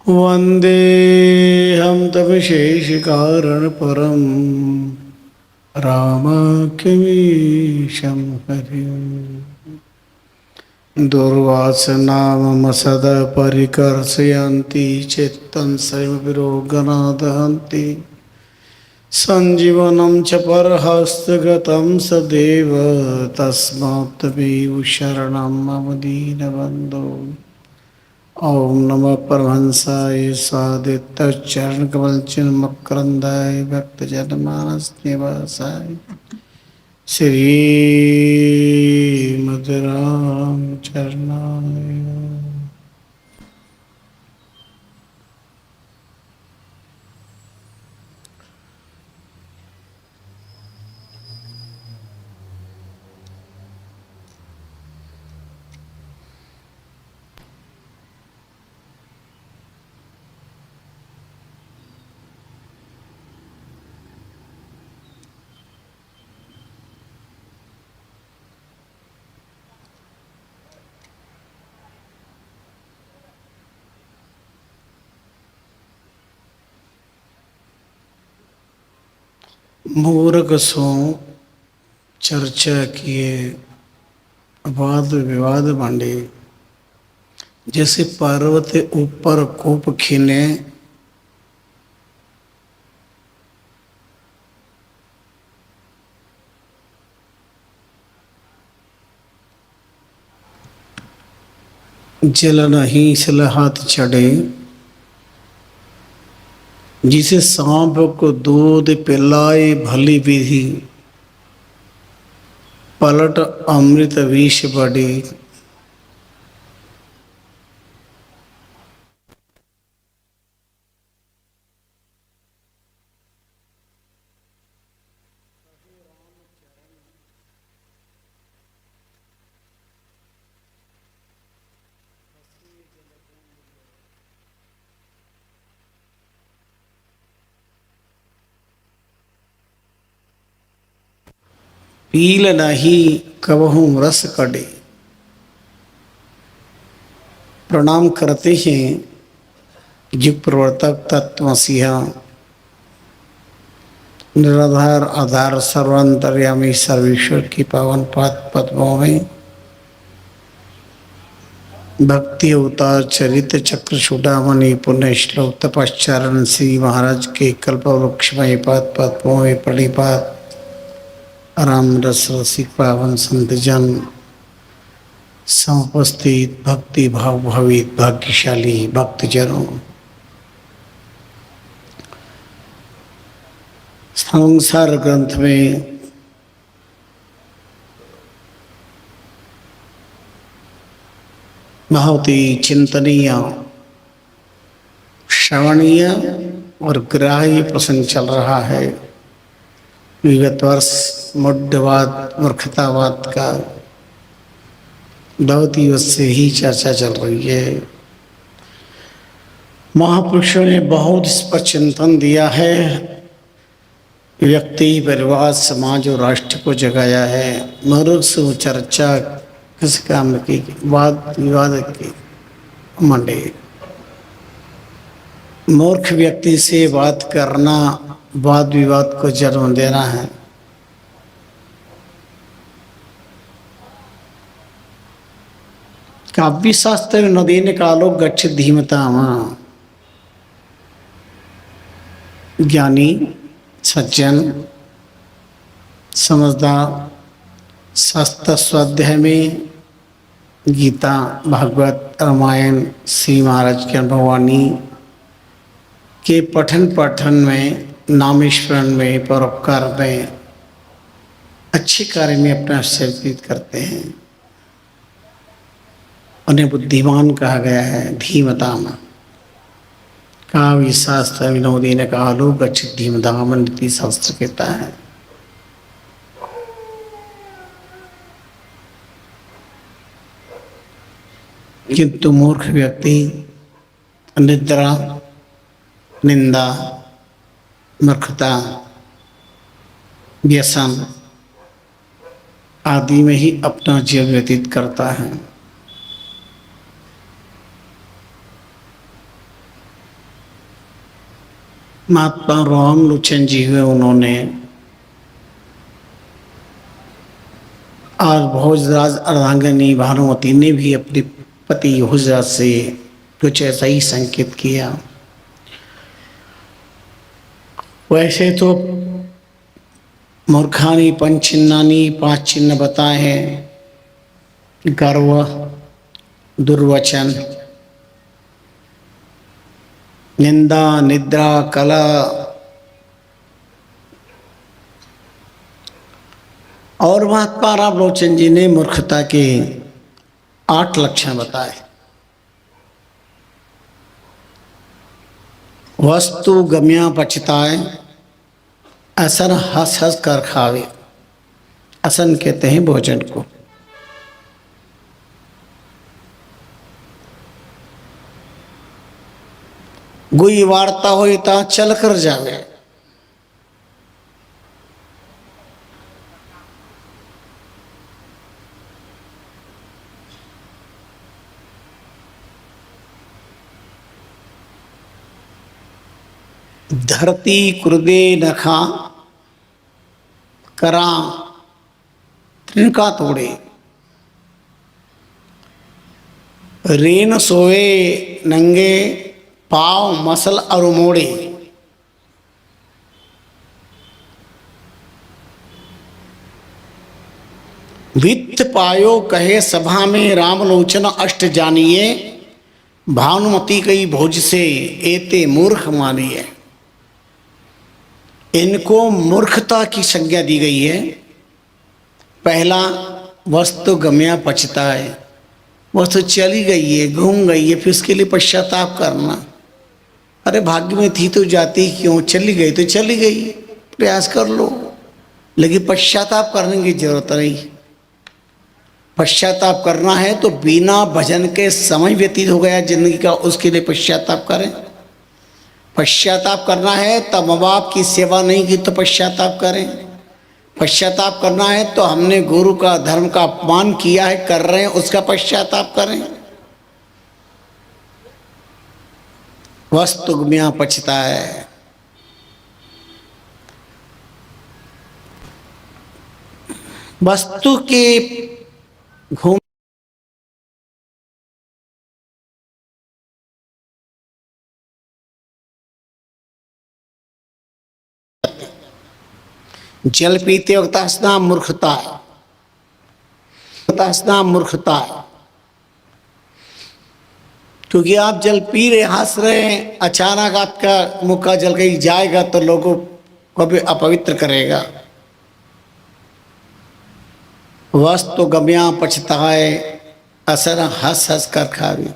वन्देऽहं तविशेषकारणपरं रामाख्यमीशं हरिम्। दुर्वासनामसदा परिकर्षयन्ति चित्तं सर्वविरोगनादहन्ति। सञ्जीवनं च परहस्तगतं सदेव तस्मात् तमेव शरणं मम दीनबन्धो। ओम नमः परमहंसाय स्वादितचरणकमलचिन्मकरन्दाय भक्तजनमानसनिवासाय श्रीमद्रामचरणाय। मूर्ख सो चर्चा किए वाद विवाद बांटे, जैसे पर्वत ऊपर कूप खीने जल नहीं सलहात चढ़े, जिसे सांप को दूध पिलाए भली विधि पलट अमृत विष बढ़ी। पील नहीं कबहू रस कड़े। प्रणाम करते हैं युग प्रवर्तक तत्वमसिहा निराधार आधार सर्वांतर्यामी सर्वेश्वर की पावन पाद पद्मों में भक्ति अवतार चरित्र चक्र चूड़ामणि पुण्य श्लोक तपश्चरण श्री महाराज के कल्प वृक्षमय पाद पद्मों में प्रणिपात राम रस रसिक पावन संत जन समुपस्थित भक्ति भाव भावित भाग्यशाली भक्तजनों, संसार ग्रंथ में बहुत ही चिंतनीय श्रवणीय और ग्राह्य प्रसंग चल रहा है। विगत वर्ष मुड्ढवाद मूर्खतावाद का बहुत ही उससे ही चर्चा चल रही है। महापुरुषों ने बहुत इस पर चिंतन दिया है। व्यक्ति परिवार समाज और राष्ट्र को जगाया है। मूर्ख से चर्चा किस काम की, वाद विवाद की मंडे। मूर्ख व्यक्ति से बात करना वाद विवाद को जन्म देना है। काव्य शास्त्र नदीन कालो गच्छ धीमतामा। ज्ञानी सज्जन समझदार शास्त्र स्वाध्याय में गीता भागवत रामायण श्री महाराज की अनुभवानी के पठन पाठन में नामस्मरण में परोपकार में अच्छे कार्य में अपना अवसर व्यतीत करते हैं। उन्हें बुद्धिमान कहा गया है। धीमताम काव्य शास्त्र विनोदी ने कहा लोग अच्छे धीमधाम नीति शास्त्र कहता है। किंतु मूर्ख व्यक्ति निद्रा निंदा मूर्खता व्यसन आदि में ही अपना जीवन व्यतीत करता है। महात्मा रामलोचन जी हुए, उन्होंने और भोजराज अर्धांगिनी भानुमति ने भी अपने पति हुजरा से कुछ ऐसा ही संकेत किया। वैसे तो मूर्खानी पंचिन्नानी 5 चिन्ह बताए हैं: गर्व, दुर्वचन, निंदा, निद्रा, कला और महात्मा रामलोचन जी ने मूर्खता के 8 लक्षण बताए। वस्तु गम्या पछताए, असन हंस हंस कर खावे। असन कहते हैं भोजन को। गुई वार्ता होई ता चल कर जावे। धरती कुर्दे नखा करा त्रिनका तोड़े। रेन सोए नंगे पाव मसल और मोड़े। वित्त पायो कहे सभा में रामलोचन अष्ट जानिए। भानुमति कई भोज से एते मूर्ख मानिए। इनको मूर्खता की संज्ञा दी गई है। पहला, वस्तु गम्या पछताए। वस्तु चली गई है, घूम गई है, फिर उसके लिए पश्चाताप करना। अरे भाग्य में थी तो जाती क्यों, चली गई तो चली गई, प्रयास कर लो, लेकिन पश्चाताप करने की जरूरत नहीं। पश्चाताप करना है तो बिना भजन के समय व्यतीत हो गया जिंदगी का, उसके लिए पश्चाताप करें। पश्चाताप करना है तो माँ बाप की सेवा नहीं की तो पश्चाताप करें। पश्चाताप करना है तो हमने गुरु का धर्म का अपमान किया है, कर रहे हैं, उसका पश्चाताप करें। वस्तु गम्या पछताए। वस्तु के घूम जल पीते वक्त हंसना मूर्खता है। हंसना मूर्खता है, क्योंकि आप जल पी रहे, हंस रहे हैं, अचानक आपका मुख का जल कहीं जाएगा तो लोगों को भी अपवित्र करेगा। वस्तु गम्या पछताए, असर हंस हंस कर खावे।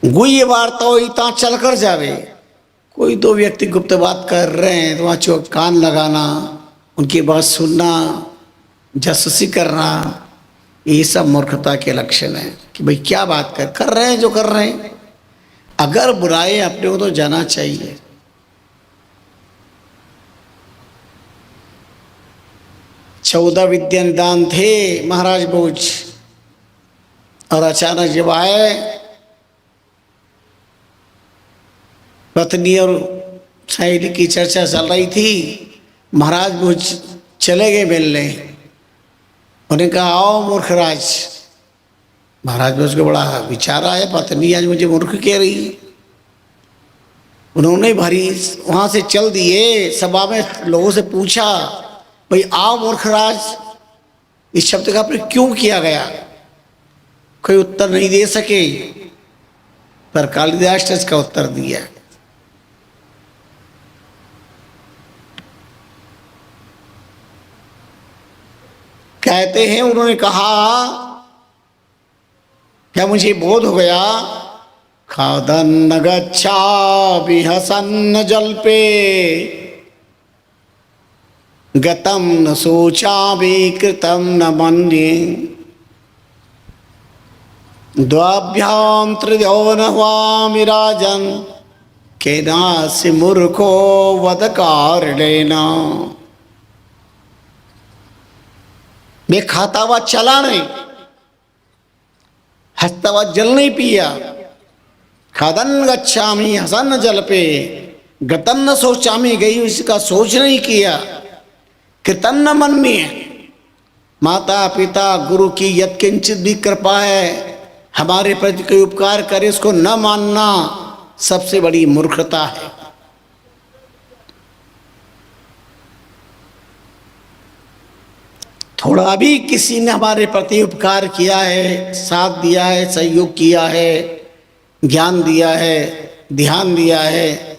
गुई वार्ता हो इतना चल कर जावे। कोई दो व्यक्ति गुप्त बात कर रहे हैं तो वहाँ चौक कान लगाना, उनकी बात सुनना, जासूसी करना, ये सब मूर्खता के लक्षण है कि भाई क्या बात कर रहे हैं जो कर रहे हैं। अगर बुराई अपने को तो जाना चाहिए। चौदह विद्या निदान थे महाराज भोज, और अचानक जब आए पत्नी और सहेली की चर्चा चल रही थी, महाराज भोज चले गए मिलने। उन्हें कहा आओ मूर्खराज। महाराज भोज को बड़ा विचार आया, पत्नी आज मुझे मूर्ख कह रही है। उन्होंने भरी वहां से चल दिए, सभा में लोगों से पूछा भाई आओ मूर्खराज, इस शब्द का प्रयोग क्यों किया गया? कोई उत्तर नहीं दे सके, पर कालिदास ने इसका उत्तर दिया। कहते हैं उन्होंने कहा क्या मुझे बोध हो गया, खादन न गच्छामि हसन्न जल्पे, गतम न शोचामि कृतम न मन्ये, द्वाभ्याम त्रिद्यो न हुआमि राजन, केनासि मूर्खो वद कारणेन। मैं खाता हुआ चला नहीं, हस्तवा जल नहीं पिया, खादन गच्छामि हसन जल पे, गतन न सोचामी गई इसका सोच नहीं किया, कृतन न मन में। माता पिता गुरु की यत्किंचित भी कृपा है, हमारे प्रति कोई उपकार करे उसको न मानना सबसे बड़ी मूर्खता है। थोड़ा भी किसी ने हमारे प्रति उपकार किया है, साथ दिया है, सहयोग किया है, ज्ञान दिया है, ध्यान दिया है,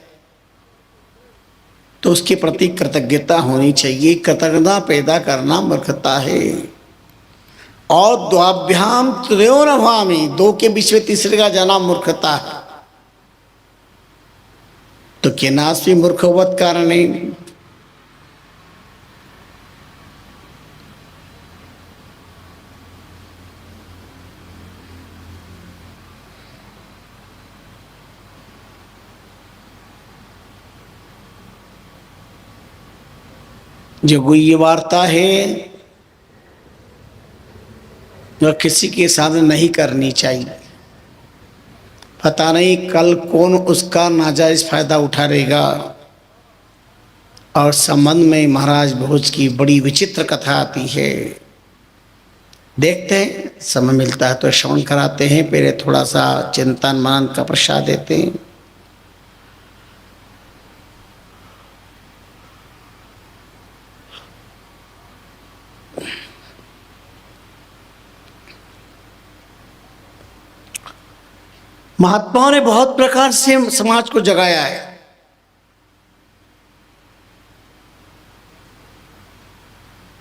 तो उसके प्रति कृतज्ञता होनी चाहिए। कृतज्ञता पैदा करना मूर्खता है। और द्वाभ्याम त्रयोरभामी, दो के बीच में तीसरे का जाना मूर्खता है। तो केनास भी मूर्खवत कारण है। जो गुह्य वार्ता है वह किसी के सामने नहीं करनी चाहिए। पता नहीं कल कौन उसका नाजायज फायदा उठा लेगा। और संबंध में महाराज भोज की बड़ी विचित्र कथा आती है। देखते हैं, समय मिलता है तो श्रवण कराते हैं, पहले थोड़ा सा चिंतन मनन का प्रसाद देते हैं। महात्माओं ने बहुत प्रकार से समाज को जगाया है।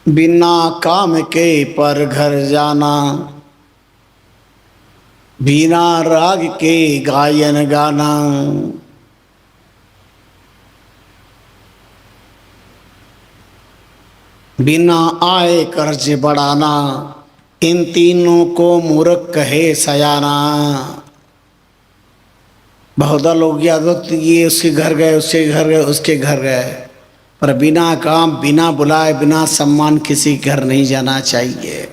बिना काम के पर घर जाना, बिना राग के गायन गाना, बिना आय कर्ज बढ़ाना, इन तीनों को मूर्ख कहे सयाना। बहुत लोग आदत ये उसके घर गए, उसके घर गए, उसके घर गए, पर बिना काम, बिना बुलाए, बिना सम्मान किसी घर नहीं जाना चाहिए।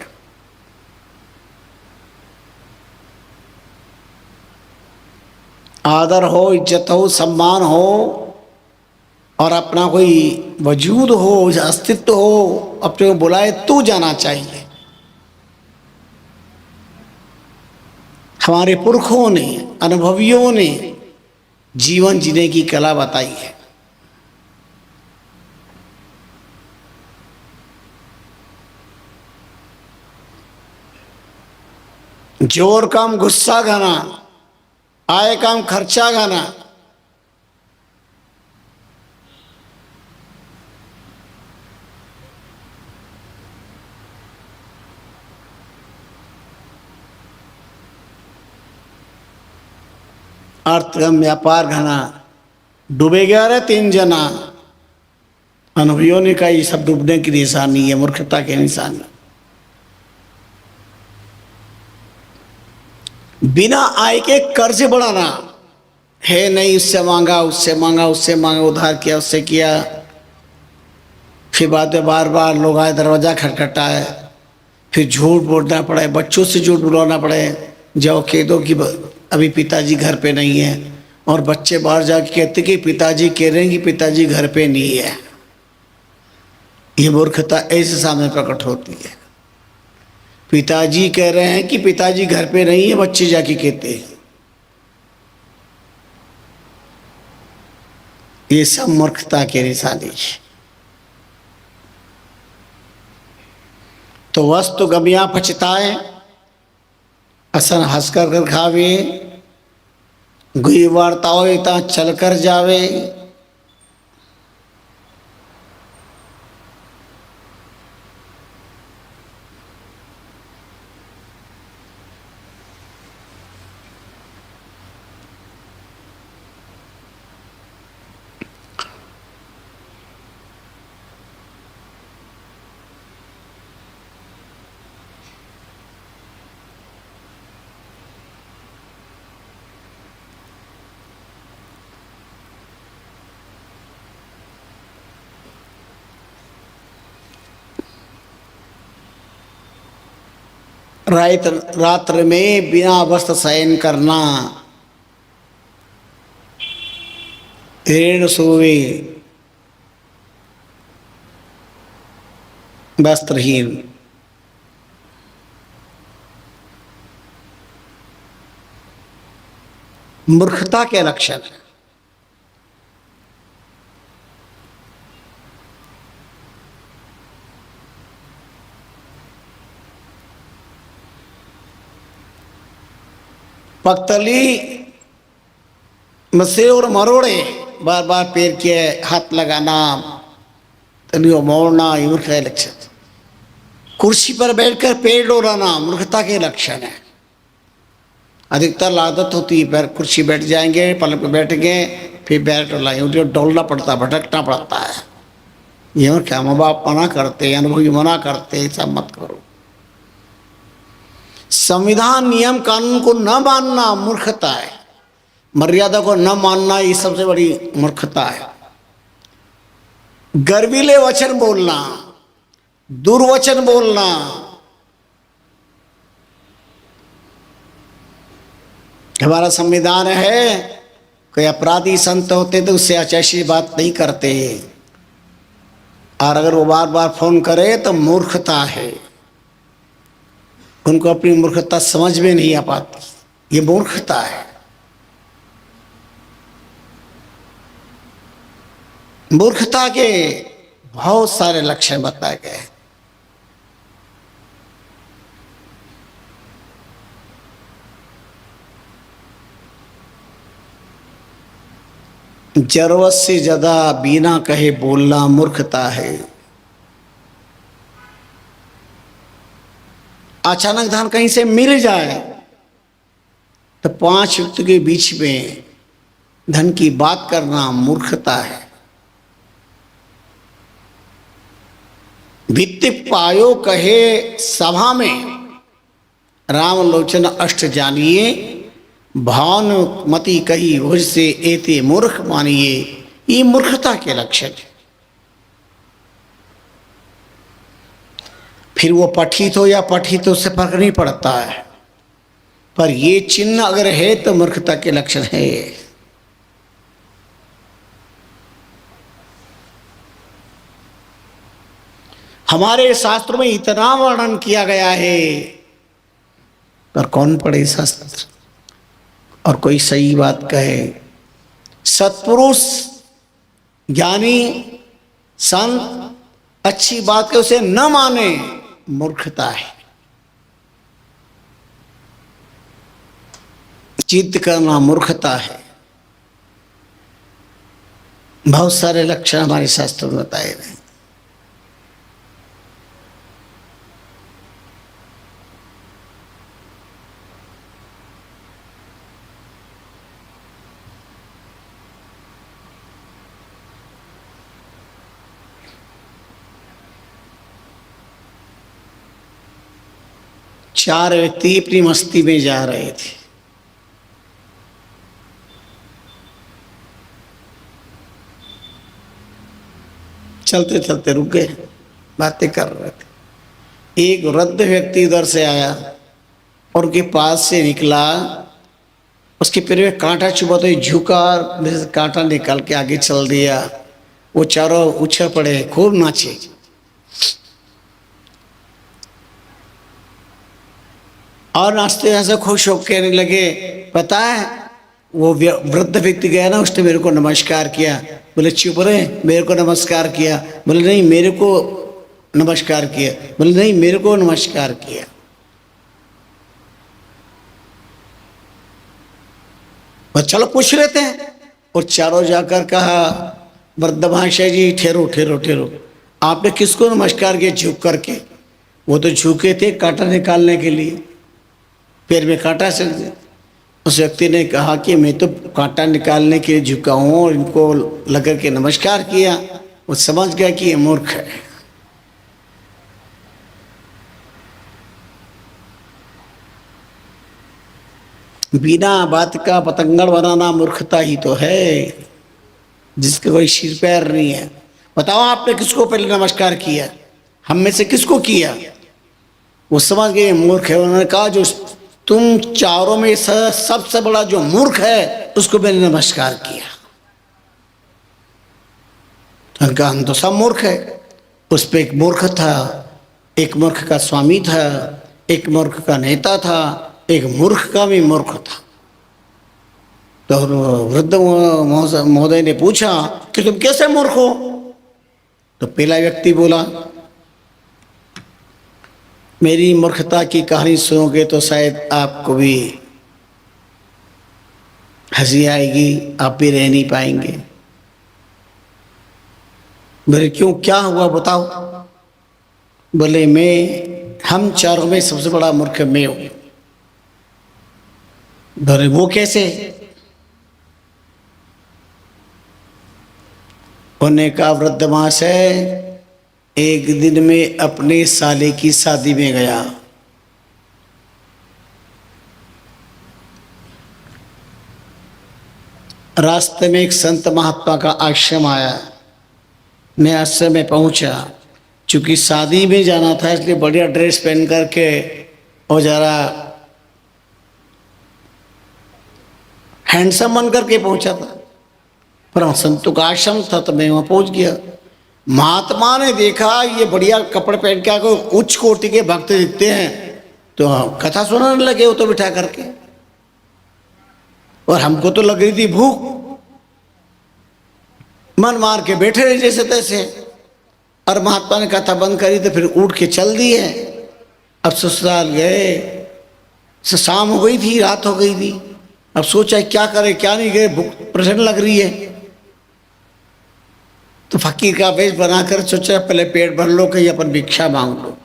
आदर हो, इज्जत हो, सम्मान हो और अपना कोई वजूद हो, अस्तित्व हो, अपने को बुलाए तो जाना चाहिए। हमारे पुरखों ने, अनुभवियों ने जीवन जीने की कला बताई है। जोर काम गुस्सा गाना, आए काम खर्चा गाना। अर्थ का व्यापार घना, डूबे गया रहे 3 जना। अनुभवियों ने कहा ये सब डूबने की निशानी है, मूर्खता की निशानी। बिना आय के कर्ज बढ़ाना है नहीं, उससे मांगा, उससे मांगा, उससे मांगा, उधार किया, उससे किया, फिर बाद में बार बार लोग आए, दरवाजा खटखटाए, फिर झूठ बोलना पड़े, बच्चों से झूठ बुलवाना पड़े, जाओ कह दो कि अभी पिताजी घर पे नहीं है, और बच्चे बाहर जाके कहते कि पिताजी कह रहे हैं कि पिताजी घर पे नहीं है। ये मूर्खता ऐसे सामने प्रकट होती है। पिताजी कह रहे हैं कि पिताजी घर पे नहीं है, बच्चे जाके कहते हैं। ये सब मूर्खता की निशानी है। तो वस्तु गमिया पछताए, असन हंस कर खावे, गुई वार्ताओ इतना चल कर जावे। रात्र में बिना वस्त्र शयन करना, ऋण सोवे, वस्त्रहीन, मूर्खता के लक्षण है। पगतली मसे और मरोड़े, बार बार पैर के हाथ लगाना, तलियों मोड़ना, ये मूर्खता के लक्षण। कुर्सी पर बैठकर पैर डोलाना मूर्खता के लक्षण है। अधिकतर आदत होती है, पैर कुर्सी बैठ जाएंगे, पलंग पर बैठेंगे, फिर पैर डोलाएंगे, डोलना पड़ता है, भटकना पड़ता है। ये और क्या माँ बाप मना करते, अनुभवी मना करते, ऐसा मत करो। संविधान नियम कानून को न मानना मूर्खता है। मर्यादा को न मानना ये सबसे बड़ी मूर्खता है। गर्वीले वचन बोलना, दुर्वचन बोलना, हमारा संविधान है कोई अपराधी संत होते तो उससे ऐसी बात नहीं करते, और अगर वो बार बार फोन करे तो मूर्खता है। उनको अपनी मूर्खता समझ में नहीं आ पाती, ये मूर्खता है। मूर्खता के बहुत सारे लक्षण बताए गए हैं। जरूरत से ज्यादा बिना कहे बोलना मूर्खता है। अचानक धन कहीं से मिल जाए तो 5 व्यक्ति के बीच में धन की बात करना मूर्खता है। भित्ति पायो कहे सभा में, राम लोचन अष्ट जानिए, भानुमति कही भुज से एते मूर्ख मानिए। ये मूर्खता के लक्षण है। फिर वो पठित हो या पठित, उससे फर्क नहीं पड़ता है, पर ये चिन्ह अगर है तो मूर्खता के लक्षण है। हमारे शास्त्रों में इतना वर्णन किया गया है, पर कौन पढ़े शास्त्र और कोई सही बात कहे। सत्पुरुष, ज्ञानी, संत अच्छी बात के उसे न माने मूर्खता है। जिद करना मूर्खता है। बहुत सारे लक्षण हमारे शास्त्रों में बताए गए। चार व्यक्ति अपनी मस्ती में जा रहे थे। चलते चलते रुक गए, बातें कर रहे थे। एक वृद्ध व्यक्ति उधर से आया और उनके पास से निकला। उसके पैर में कांटा चुभा तो झुका और कांटा निकाल के आगे चल दिया। वो चारों उछल पड़े, खूब नाचे। और नाचते ऐसे खुश होकर कहने लगे, पता है वो वृद्ध व्यक्ति गया ना, उसने मेरे को नमस्कार किया। बोले चुप रहे, मेरे को नमस्कार किया? बोले नहीं मेरे को नमस्कार किया। बोले नहीं मेरे को नमस्कार किया। बस चलो पूछ लेते हैं। और चारों जाकर कहा, वृद्ध महाशय जी ठहरो ठहरो ठहरो, आपने किसको नमस्कार किया झुक करके? वो तो झुके थे कांटा निकालने के लिए, पैर में कांटा से। उस व्यक्ति ने कहा कि मैं तो कांटा निकालने के लिए झुका हूँ और इनको लगा के नमस्कार किया। वो समझ गया कि ये मूर्ख है। बिना बात का पतंगड़ बनाना मूर्खता ही तो है, जिसके कोई सिर पैर नहीं है। बताओ आपने किसको पहले नमस्कार किया? हम में से किसको किया? वो समझ गए मूर्ख है। उन्होंने कहा जो तुम चारों में सबसे बड़ा जो मूर्ख है उसको मैंने नमस्कार किया। उन्होंने कहा हम तो सब मूर्ख है। उस पर एक मूर्ख था, एक मूर्ख का स्वामी था, एक मूर्ख का नेता था, एक मूर्ख का भी मूर्ख था। तो वृद्ध महोदय ने पूछा कि तुम कैसे मूर्ख हो? तो पहला व्यक्ति बोला, मेरी मूर्खता की कहानी सुनोगे तो शायद आपको भी हंसी आएगी, आप भी रह नहीं पाएंगे। बोले क्यों, क्या हुआ बताओ? बोले हम चारों में सबसे बड़ा मूर्ख मैं हूं। बोले वो कैसे? उन्होंने कहा वृद्ध महाशय, एक दिन में अपने साले की शादी में गया। रास्ते में एक संत महात्मा का आश्रम आया। मैं आश्रम में पहुंचा। चूंकि शादी में जाना था इसलिए बढ़िया ड्रेस पहन करके और जरा हैंडसम बन करके पहुंचा था। पर संतों का आश्रम था तो मैं वहां पहुंच गया। महात्मा ने देखा ये बढ़िया कपड़े पहन के आकर उच्च कोटि के भक्त दिखते हैं, तो कथा सुनाने लगे वो तो बिठा करके। और हमको तो लग रही थी भूख, मन मार के बैठे रहे जैसे तैसे। और महात्मा ने कथा बंद करी तो फिर उठ के चल दिए। अब ससुराल गए, शाम हो गई थी, रात हो गई थी। अब सोचा क्या करे क्या नहीं करे, भूख प्रसन्न लग रही है। तो फकीर का वेश बनाकर सोचा पहले पेट भर लो, कहीं अपन भिक्षा मांग लो।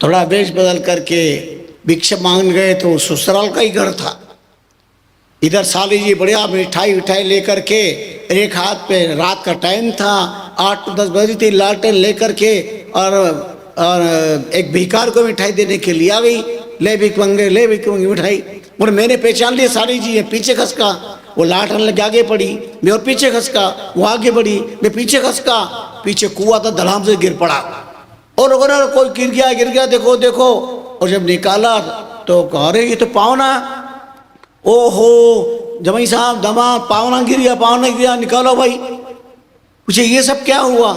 थोड़ा वेश बदल करके भिक्षा मांग गए तो ससुराल का ही घर था। इधर साली जी बढ़िया मिठाई विठाई लेकर के, एक हाथ पे रात का टाइम था, 8-10 बजे थी, लालटेन लेकर के और एक भिखार को मिठाई देने के लिए आ गई। ले भिख मंगे, ले भिख मंगे मिठाई। और मैंने पहचान लिया साली जी है, पीछे खसका। वो लालटेन लेके आगे पड़ी, मैं और पीछे खसका। वो आगे बढ़ी, मैं पीछे खसका। पीछे कुआं था, धड़ाम से गिर पड़ा। और लोगों ने कोई गिर गया देखो देखो। और जब निकाला तो कह रहे ये तो पावना। ओहो जमाई साहब, दमा पावना गिर गया, निकालो भाई। पूछे ये सब क्या हुआ?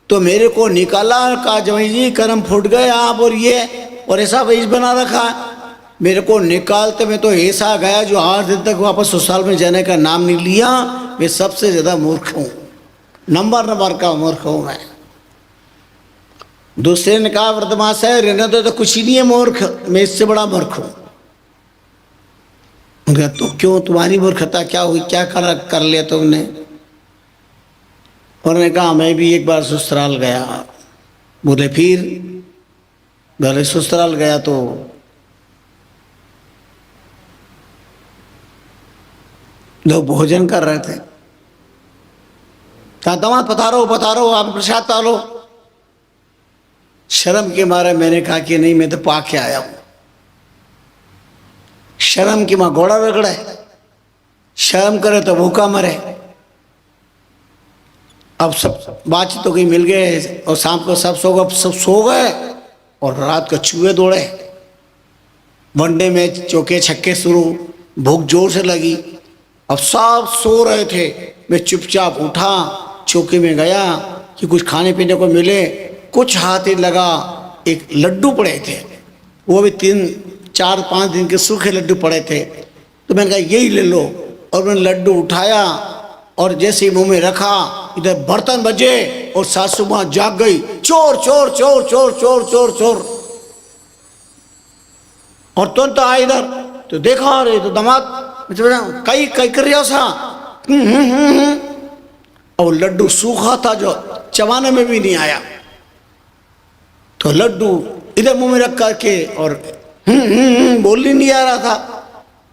तो मेरे को निकाला, कहा जमाई जी कर्म फूट गए आप और ये और ऐसा वेश बना रखा। मेरे को निकालते मैं तो ऐसा गया जो 8 दिन तक वापस ससुराल में जाने का नाम नहीं लिया। मैं सबसे ज्यादा मूर्ख हूँ, नंबर का मूर्ख हूँ मैं। दूसरे ने कहा वर्तमान से रहने दो, तो कुछ ही नहीं है मूर्ख, मैं इससे बड़ा मूर्ख हूँ। तो क्यों, तुम्हारी मूर्खता क्या हुई, क्या कर लिया तुमने? उन्होंने कहा मैं भी एक बार ससुराल गया। बोले फिर? बोले ससुराल गया तो लोग भोजन कर रहे थे। कहा दामाद पधारो आप प्रसाद पालो। शर्म के मारे मैंने कहा कि नहीं, मैं तो पा के आया हूं। शर्म की मां घोड़ा रगड़े, शर्म करे तो भूखा मरे। अब सब बातचीत तो कहीं मिल गए और शाम को सब सो गए और रात को चूहे दौड़े। वनडे में चौके छक्के शुरू, भूख जोर से लगी। अब सब सो रहे थे, मैं चुपचाप उठा, चौके में गया कि कुछ खाने पीने को मिले। कुछ हाथ ही लगा, एक लड्डू पड़े थे, वो भी 3-4-5 दिन के सूखे लड्डू पड़े थे। तो मैंने कहा यही ले लो। और मैंने लड्डू उठाया और जैसे ही मुंह में रखा, इधर बर्तन बजे और सासू माँ जाग गई, चोर चोर चोर चोर चोर चोर चोर। और तुरंत आए इधर तो देखा, अरे तो दामाद कई कर रहा सा। और लड्डू सूखा था जो चबाने में भी नहीं आया। तो लड्डू इधर मुंह में रख करके और बोलने नहीं आ रहा था।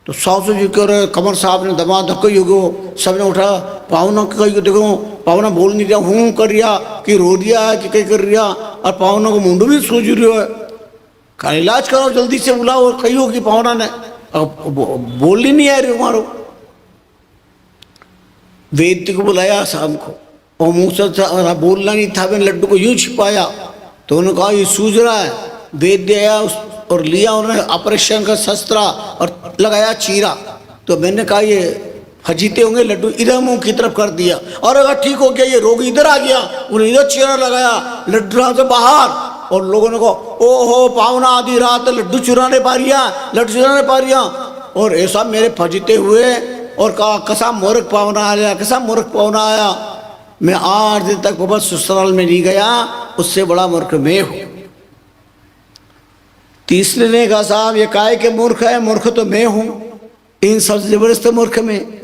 तो सासू जी कह रहे, कमर साहब ने दमा धक्को युगो, सबने उठा, पावना कही देखो पावना बोल नहीं रहा, हूँ कर रहा कि रो दिया कि कहीं कर रहा। और पावना को मुंडू भी सूझ रही है, का इलाज करो जल्दी से बुलाओ। और कही हो कि पावना ने बोल ही नहीं आ रही हमारो। वैद्य को बुलाया शाम को, और मुँह से बोलना नहीं था, मैंने लड्डू को यूं छिपाया। तो उन्होंने कहा ये सूझ रहा है, वैद्य आया और लिया उन्होंने ऑपरेशन का शस्त्र और लगाया चीरा। तो मैंने कहा ये फजीते होंगे लड्डू, इधर मुंह की तरफ कर दिया और अगर ठीक हो गया ये रोगी इधर आ गया, उन्हें इधर चीरा लगाया लड्डू से बाहर। और लोगों ने कहा ओहो पावना आधी रात लड्डू चुराने पा रिया। और ऐसा मेरे फजीते हुए और कहा कसा मूर्ख पावना आया। मैं 8 दिन तक वापस ससुराल में नहीं गया, उससे बड़ा मूर्ख मैं हूं। तीसरे ने कहा साहब ये काय के मूर्ख है, मूर्ख तो मैं हूं, इन सबसे जबरदस्त मूर्ख में।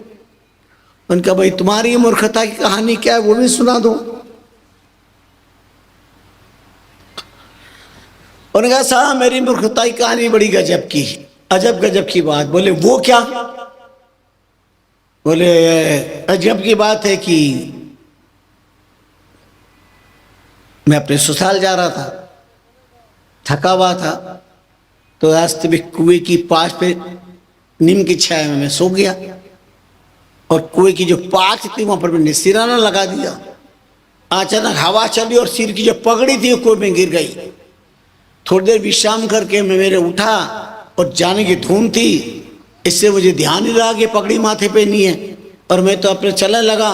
उनका भाई तुम्हारी मूर्खता की कहानी क्या है वो भी सुना दो। उन्होंने कहा साहब मेरी मूर्खता की कहानी बड़ी गजब की है, अजब गजब की बात। बोले वो क्या? बोले अजब की बात है कि मैं अपने ससुराल जा रहा था, थका हुआ था, तो रास्ते में कुएं की पास पे नीम की छाया में मैं सो गया और कुएं की जो पाच थी वहां पर मैंने सिराना लगा दिया। अचानक हवा चली और सिर की जो पगड़ी थी वो कुएं में गिर गई। थोड़ी देर विश्राम करके मैं मेरे उठा और जाने की धुन थी, इससे मुझे ध्यान ही रहा कि पगड़ी माथे पे नहीं है और मैं तो अपने चलने लगा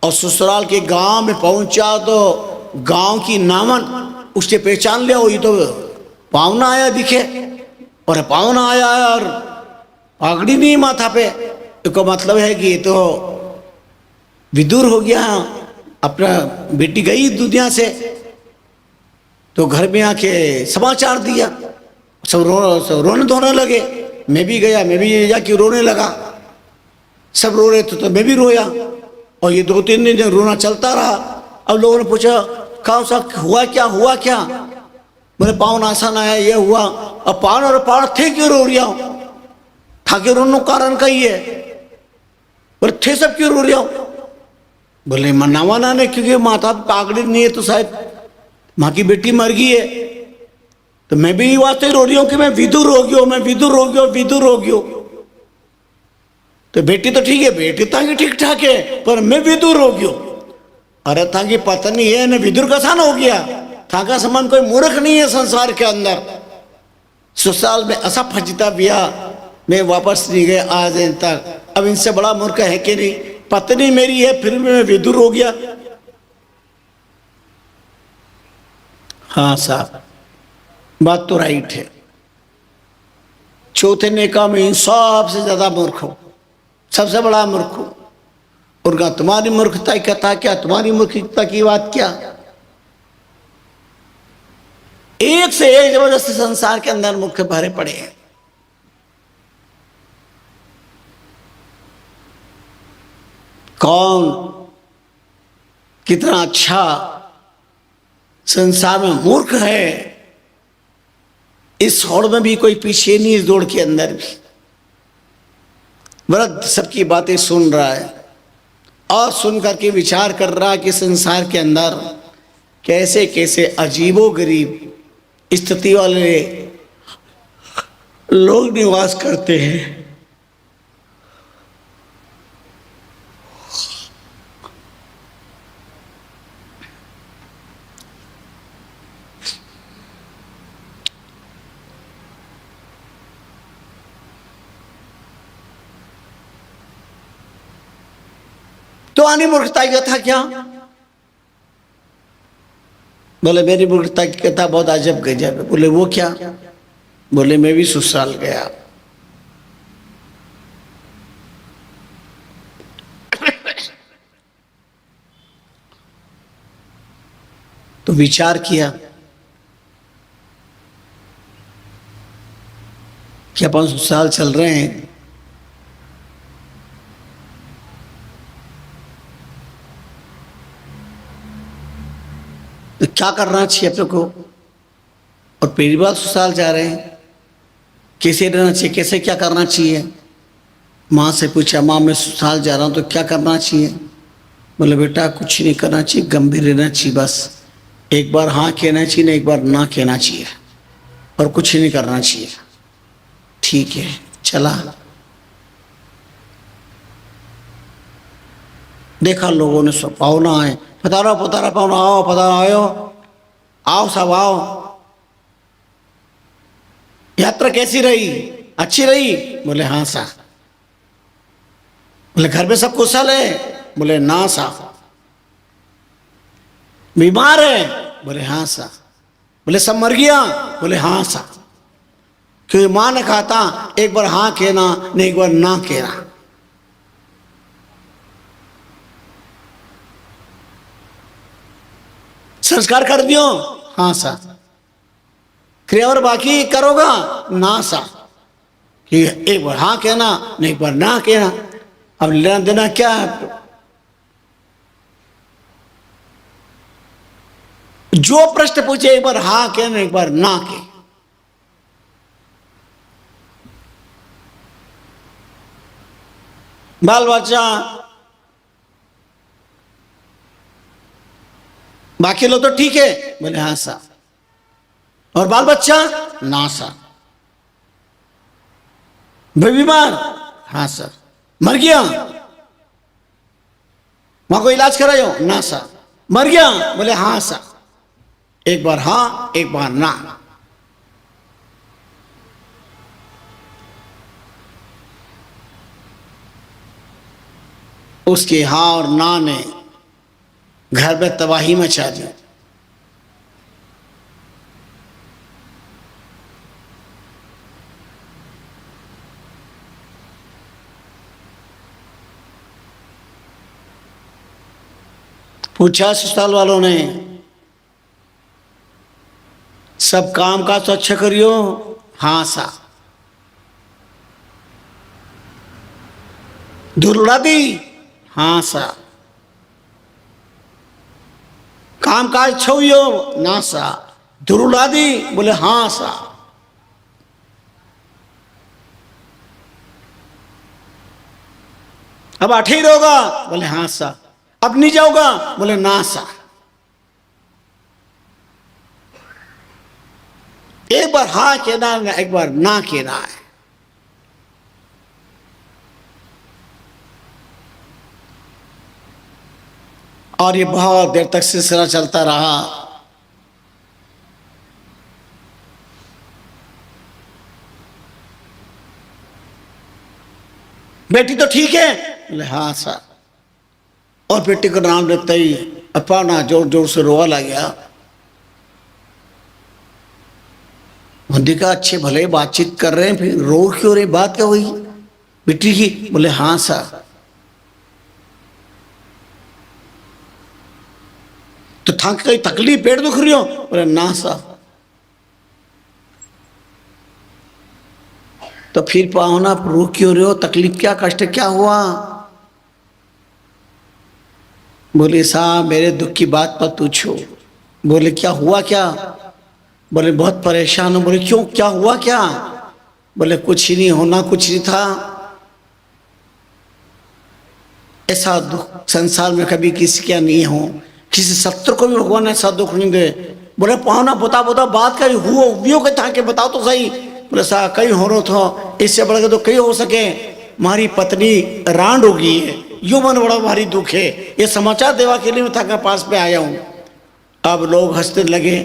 और ससुराल के गांव में पहुंचा तो गांव की नामन उसने पहचान लिया, ये तो पावना आया दिखे। और पावना आया और पगड़ी नहीं माथा पे, तो मतलब है कि ये तो विदुर हो गया, अपना बेटी गई दुनिया से। तो घर में आके समाचार दिया, सब रोने धोने लगे। मैं भी गया, मैं भी जाके रोने लगा। सब रो रहे थे तो मैं भी रोया और ये 2-3 दिन रोना चलता रहा। अब लोगों ने पूछा कहाँ सा हुआ क्या? मैंने पावन आसान आया ये हुआ। अब पावन और पावन थे क्यों रो रहा हूं? था कि रोने कारण का ही है। बोले थे सब क्यों रो रहा हूं? बोले मनावाना ने क्योंकि माता पागड़ी नहीं है तो शायद माँ की बेटी मर गई है, तो मैं भी वास्ते रो रही हूँ कि मैं विदुर हो गया। तो बेटी तो ठीक है, बेटी ताकि ठीक ठाक है, पर मैं विदुर हो गयो। अरे ताकि पत्नी है न विदुर का सान हो गया, था का समान कोई मूर्ख नहीं है संसार के अंदर। ससुराल में ऐसा फजता बिया मैं वापस नहीं गया आज दिन तक। अब इनसे बड़ा मूर्ख है कि नहीं? पत्नी मेरी है फिर भी मैं विदुर हो गया। हाँ साहब बात तो राइट है। चौथे ने कहा मैं इन सबसे ज्यादा मूर्ख हूं, सबसे बड़ा मूर्ख हूं। और कहा तुम्हारी मूर्खता की कथा क्या, तुम्हारी मूर्खता की बात क्या? एक से एक जबरदस्त संसार के अंदर मूर्ख भरे पड़े हैं। कौन कितना अच्छा संसार में मूर्ख है, इस होड़ में भी कोई पीछे नहीं, इस दौड़ के अंदर भी वृद्ध सबकी बातें सुन रहा है और सुन करके विचार कर रहा है कि संसार के अंदर कैसे कैसे अजीबोगरीब स्थिति वाले लोग निवास करते हैं। तो आनी मूर्खता की कथा क्या? बोले मेरी मूर्खता की कथा बहुत अजब गजब है। बोले वो क्या? बोले मैं भी ससुराल गया, तो विचार किया कि अपन ससुराल चल रहे हैं, तो क्या करना चाहिए अपने को? और पहली बार ससुराल जा रहे हैं, कैसे रहना चाहिए, कैसे क्या करना चाहिए? माँ से पूछा माँ मैं ससुराल जा रहा हूँ तो क्या करना चाहिए? बोले बेटा कुछ नहीं करना चाहिए, गंभीर रहना चाहिए, बस एक बार हाँ कहना चाहिए ना एक बार ना कहना चाहिए और कुछ नहीं करना चाहिए। ठीक है चला। देखा लोगों ने सब पावना आए, पधारो पावना आओ, पधारो आओ सब आओ। यात्रा कैसी रही? अच्छी रही? बोले हाँ सा। बोले घर में सब कुशल है? बोले ना सा। बीमार है? बोले हाँ सा। बोले सब मर गया? बोले हाँ सा। क्योंकि मां ने कहा था एक बार हाँ कहना, नहीं एक बार ना कहना। संस्कार कर दियो? हाँ सा। क्रिया और बाकी करोगा? ना सा। कि एक बार हाँ कहना, नहीं एक बार ना कहना। अब लेना देना क्या है? जो प्रश्न पूछे एक बार हाँ कहना, एक बार ना कह। बाल बच्चा, बाकी लोग तो ठीक है? बोले हाँ सा। और बाल बच्चा? ना सा। भाई बीमार? हाँ सर। मर गया? वहां को इलाज करायो? ना सर। मर गया? बोले हाँ सर। एक बार हाँ, एक बार ना। उसके हाँ और ना ने घर में तबाही मचा दी। पूछा अस्पताल वालों ने, सब काम काज तो अच्छा करियो? हाँ सा। धूल उड़ा दी? हाँ सा। काम काज अच्छा हुई हो? ना सा। धूल उड़ा दी? बोले हाँ सा। अब आठे ही रहोगा? बोले हाँ सा। अब नहीं जाओगा? बोले ना सा। एक बार हाँ कहना, एक बार ना कहना है। और ये बहुत देर तक सिलसिला चलता रहा। बेटी तो ठीक है? बोले हाँ सर। और बेटी का नाम लेते ही अपा ना जोर जोर से रोआ लग गया। उन्होंने कहा अच्छे भले बातचीत कर रहे हैं, फिर रो क्यों रहे, बात क्या हुई बेटी की? बोले हाँ सर। तो थक गई, तकलीफ, पेट दुख रही हो? बोले ना सर। तो फिर पाओ ना, रो क्यों रहे हो, तकलीफ क्या, कष्ट क्या हुआ? बोले साहब मेरे दुख की बात मत पूछो। बोले क्या हुआ क्या? बोले बहुत परेशान हो। बोले क्यों, क्या हुआ क्या? बोले कुछ ही नहीं, होना कुछ नहीं था। ऐसा दुख संसार में कभी किसी का नहीं हो, किसी शत्रु को भी भगवान ऐसा दुख नहीं दे। बोले पाहुना बता बता बात का हुआ व्यूह के था के बताओ तो सही। बोले सा कई हो रो था, इससे बढ़ के तो कई हो सके। हमारी पत्नी रांड हो गई है, यो मन बड़ा भारी दुख है। ये समाचार देवा के लिए मैं था पास पे आया हूँ। अब लोग हंसने लगे।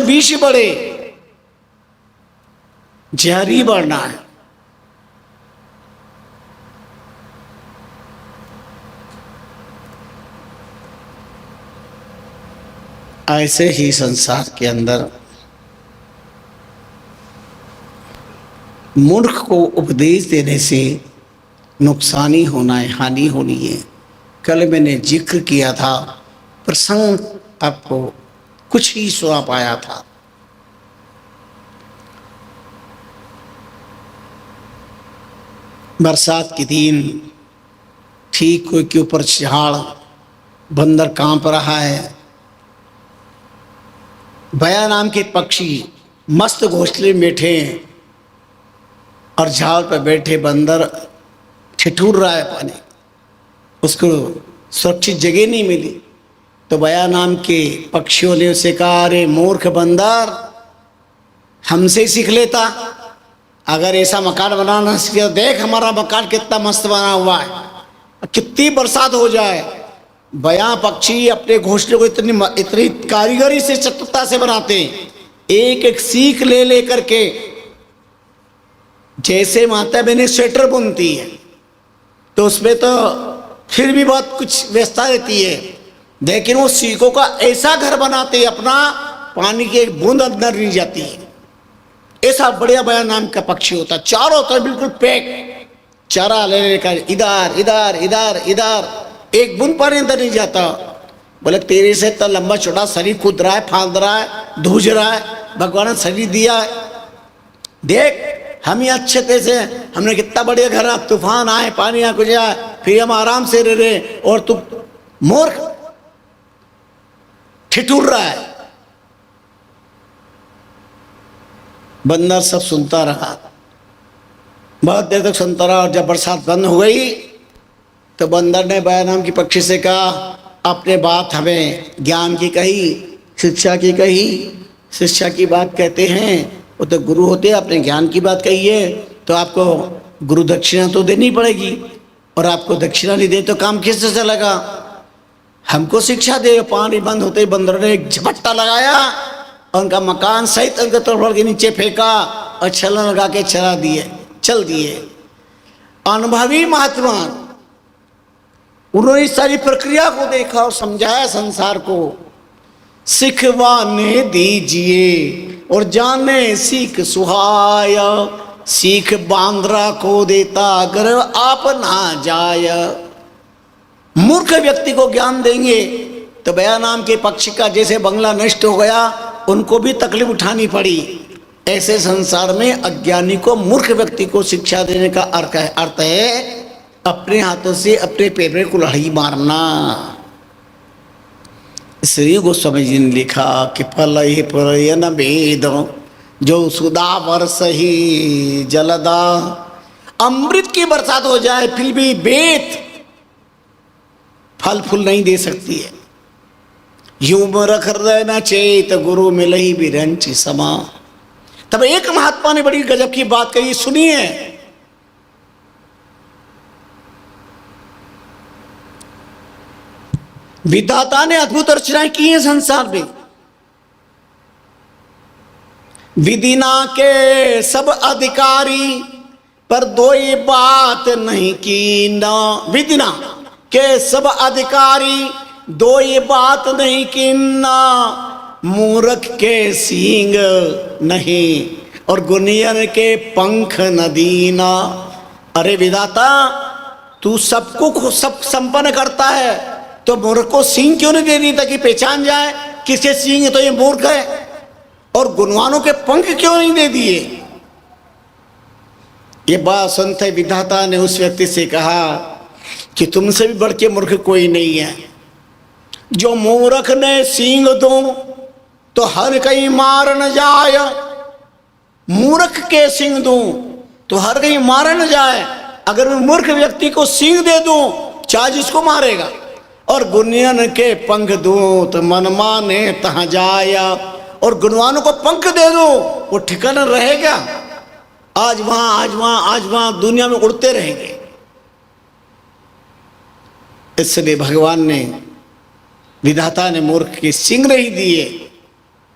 विष बढ़े, जहरी बढ़ना है। ऐसे ही संसार के अंदर मूर्ख को उपदेश देने से नुकसान ही होना है, हानि होनी है। कल मैंने जिक्र किया था, प्रसंग आपको कुछ ही सुना पाया था। बरसात के दिन ठीक कोई के ऊपर झाड़, बंदर कांप रहा है। बया नाम के पक्षी मस्त घोंसले में बैठे हैं और झाड़ पर बैठे बंदर ठिठुर रहा है पानी, उसको सुरक्षित जगह नहीं मिली। तो बया नाम के पक्षियों ने उसे कहा, अरे मूर्ख बंदर, हमसे सीख लेता। अगर ऐसा मकान बनाना सीखे, देख हमारा मकान कितना मस्त बना हुआ है, कितनी बरसात हो जाए। बया पक्षी अपने घोंसले को इतनी कारीगरी से, चतुरता से बनाते हैं, एक एक सीख ले ले करके। जैसे माता बहनें स्वेटर बुनती है तो उसमें तो फिर भी बहुत कुछ व्यवस्था रहती है, लेकिन वो सीखों का ऐसा घर बनाते हैं, अपना पानी की एक बूंद अंदर नहीं जाती है। ऐसा बढ़िया बया नाम का पक्षी होता है, चारों तरफ बिल्कुल पैक, चारा ले लेकर इधर इधर इधर इधर, एक बूंद पानी अंदर नहीं जाता। बोले तेरे से इतना लंबा छोटा शरीर कूद रहा है, फांद रहा है, धूज रहा है, भगवान ने शरीर दिया है, देख हम ही अच्छे थे से, हमने कितना बढ़िया घर, तूफान आए, पानी आ कुछ आए, फिर हम आराम से रह रहे, और तू मूर्ख ठिठुर रहा है। बंदर सब सुनता रहा, बहुत देर तक सुनता रहा, और जब बरसात बंद हो गई तो बंदर ने बया नाम की पक्षी से कहा, अपने बात हमें ज्ञान की कही, शिक्षा की कही। शिक्षा की बात कहते हैं वो तो गुरु होते हैं, अपने ज्ञान की बात कही है तो आपको गुरु दक्षिणा तो देनी पड़ेगी, और आपको दक्षिणा नहीं दे तो काम किससे चलेगा। हमको शिक्षा दे। पानी बंद होते ही बंदर ने एक झपट्टा लगाया और उनका मकान सहित उनके तोड़ के नीचे फेंका और छलांग लगा के चल दिए। अनुभवी महात्मा, उन्होंने इस सारी प्रक्रिया को देखा और समझाया संसार को। सिखवाने दीजिए और जाने सीख सुहाया, सीख बांद्रा को देता अगर आप ना जाय। मूर्ख व्यक्ति को ज्ञान देंगे तो बया नाम के पक्षी का जैसे बंगला नष्ट हो गया, उनको भी तकलीफ उठानी पड़ी। ऐसे संसार में अज्ञानी को, मूर्ख व्यक्ति को शिक्षा देने का अर्थ है अपने हाथों से अपने पैर में कुल्हाड़ी मारना। श्री गोस्वामी जी ने लिखा कि फल ही प्रयन वेद जो सुधा वर्ष ही जलदा। अमृत की बरसात हो जाए फिर भी वेद फल फूल नहीं दे सकती है। यूं रख रहना चेत गुरु मिल ही बिरंची समा। तब एक महात्मा ने बड़ी गजब की बात कही, सुनिए। विधाता ने अद्भुत रचनाएं की हैं संसार में। विधिना के सब अधिकारी पर दो ही बात नहीं की ना। विधिना के सब अधिकारी दो ही बात नहीं की ना। मूर्ख के सींग नहीं और गुनियन के पंख न दीना। अरे विधाता, तू सबको सब संपन्न करता है तो मूर्ख को सींग क्यों नहीं दे दी ताकि पहचान जाए किसके सींग है तो ये मूर्ख है। और गुणवानों के पंख क्यों नहीं दे दिए। ये बात सुनते विधाता ने उस व्यक्ति से कहा कि तुमसे भी बढ़ के मूर्ख कोई नहीं है। जो मूर्ख ने सींग दो तो हर कहीं मार न जाए। मूर्ख के सींग दो तो हर कहीं मार न जाए। अगर मैं मूर्ख व्यक्ति को सींग दे दूं चाहे जिसको मारेगा। और गुणियन के पंख दूं तो मन माने तहां जाया। और गुणवानों को पंख दे दो वो ठिकाना रहेगा, आज वहां आज वहां आज वहां दुनिया में उड़ते रहेंगे। इसलिए भगवान ने, विधाता ने मूर्ख के सींग नहीं दिए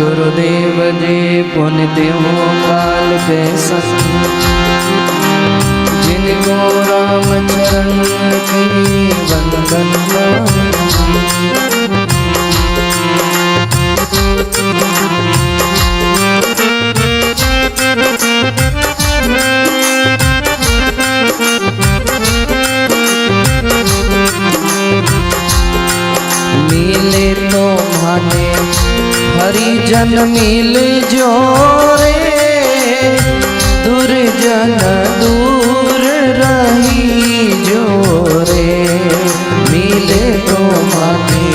गुरुदेव जी पुण्य हो काल के संग, जिनको राम चरण की वंदन। मिले तो माने हरिजन मिल जो रे, दुर्जन दूर रही जो रे। मिले तो माने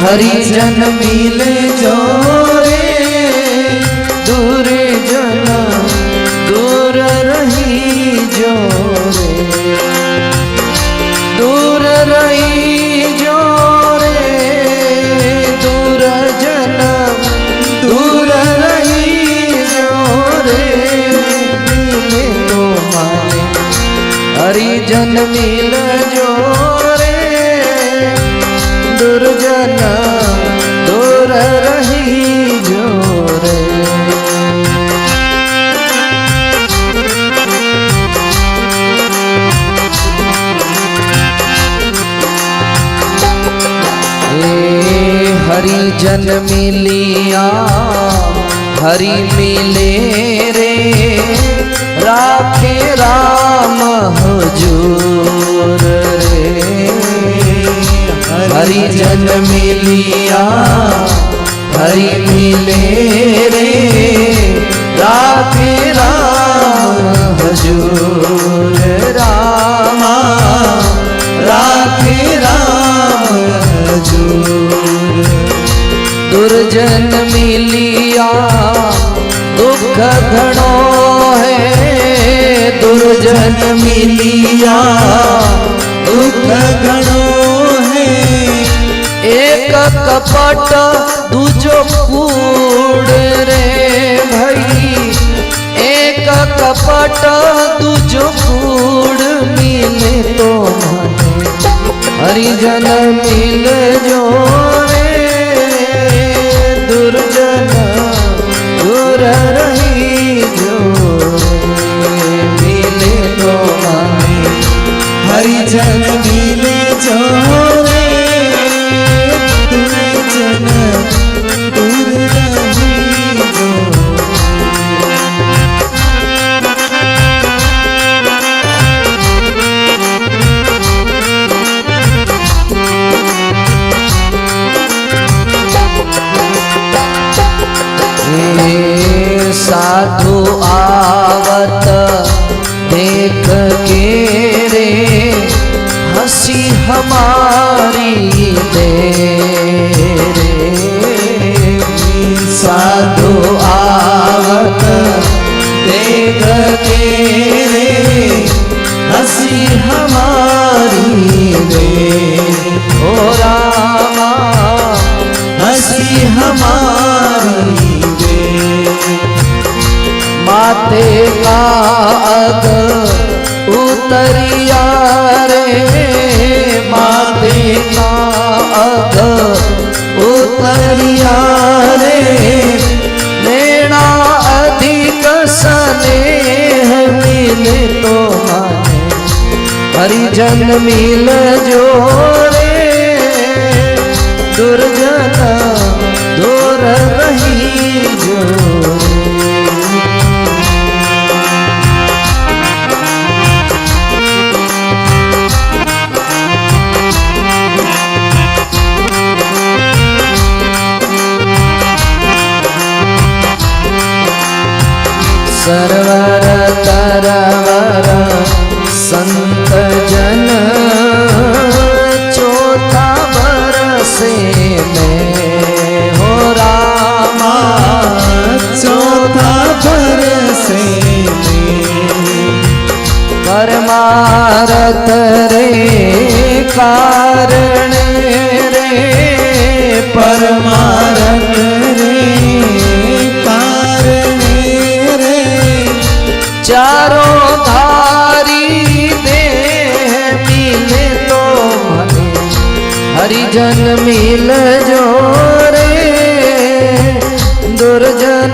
हरिजन मिल जो रे, दुर्जन दूर रही जो रे। दूर रही जो रे, दुर्जन दूर रही जो रे। मिले तो माने हरिजन मिल जो रे, दुर्जन दूर रही जो रे। हरिजन मिलिया हरि मिले रे, राखे राम हुजूर रे। हरिजन मिलिया हरि मिले रे, राखे राम हुजूर। रामा राखे राम हुजूर। दुर्जन मिलिया दुख घणो है, दुर्जन मिलिया दुख घणो है। एक कपट दूजो कूड़ रे भाई, एक कपट दूजो कूड़। मिले तो माने हरिजन मिल जो रे, दुर्जन दूर रही जो रे। मिले तो माने हरिजन मिले जो रे, दुर्जन दूर रही जो रे। साधु आवत देख के रे, हंसी हमारी दे रे। साधु आवत देख के रे, हंसी हमारी दे। ओ रामा हंसी हमारी माथे का अग उतरिया रे, माथे का अग उतरिया रे। लेना अधिक स्नेह मिले तो माने हरिजन मिल जो रे, दुर्जन दूर रही जो रे। सरवर तरवर संत जन, चौथा बरसे में। हो रामा चौथा बरसे में। परमारथ रे कारण रे, परमारथ रे कारण रे। चारों धारी दे मिले तो माने हरिजन मिल जो रे, दुर्जन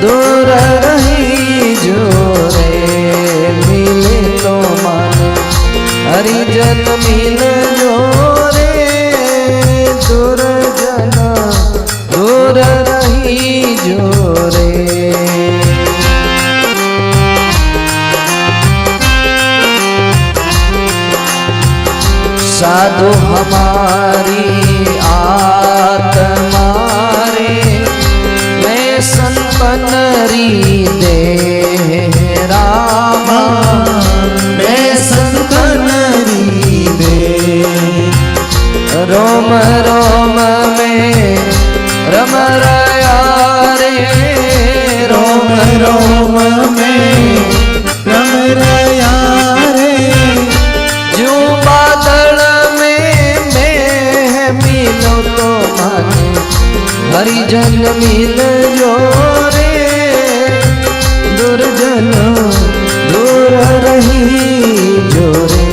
दूर रही जो रे मिले तो माने हरिजन मिल जो रे दुर्जन दूर रही जो रे साधु हमारी आत्मा रे मैं संपन्न री दे रामा मैं संपन्न री दे रोम रोम में रम रया रे रोम रोम में रम रया रे जो बादल में मैं मिलो तो माने हरिजन मिल जो रे दुर्जन दूर रही जो रे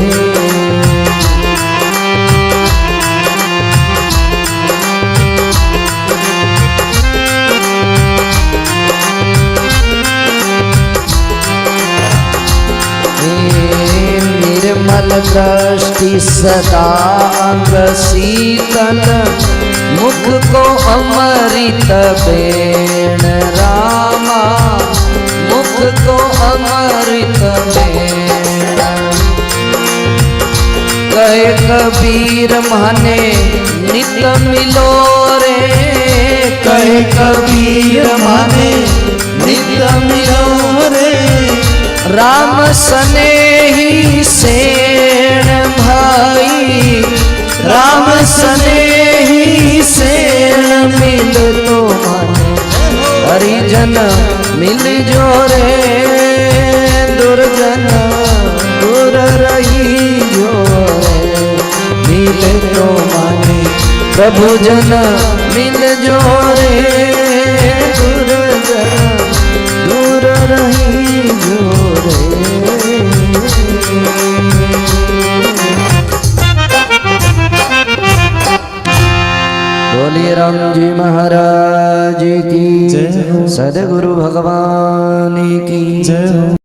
निर्मल दृष्टि सदा अंग शीतल मुख को अमृत बेण रामा मुख को अमृत बेण कहे कबीर माने नित मिलो रे कहे कबीर माने नित मिलो रे राम सने ही सेण भाई राम सने ही सेण मिल तो माने हरिजन मिल जो रे दुर्जन दूर रही जो रे मिल तो माने प्रभु जन मिल जो रे दुर्जन दूर रही जो बोलिए राम जी महाराज की जय, सद्गुरु भगवान की जय।